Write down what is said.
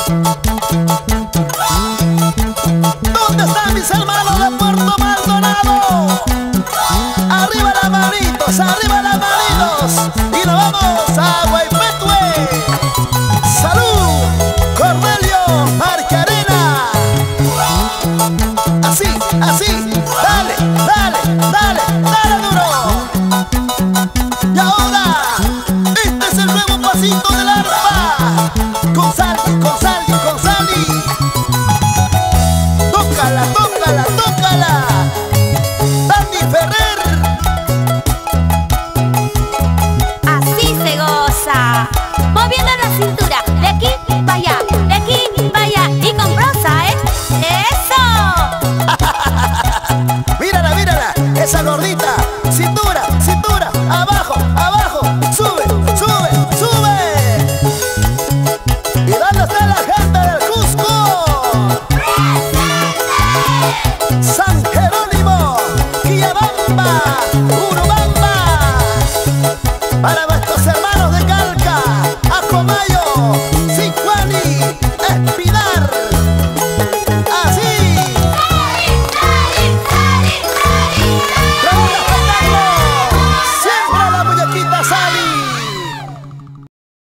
¿Dónde están mis hermanos de Puerto Maldonado? Arriba las manitos, arriba las manitos. Y nos vamos a Guaypetue. ¡Salud! Cornelio Marcarena. Así, así. Dale, dale, dale, dale duro. Y ahora, este es el nuevo pasito del arpa. Con sal, con sal.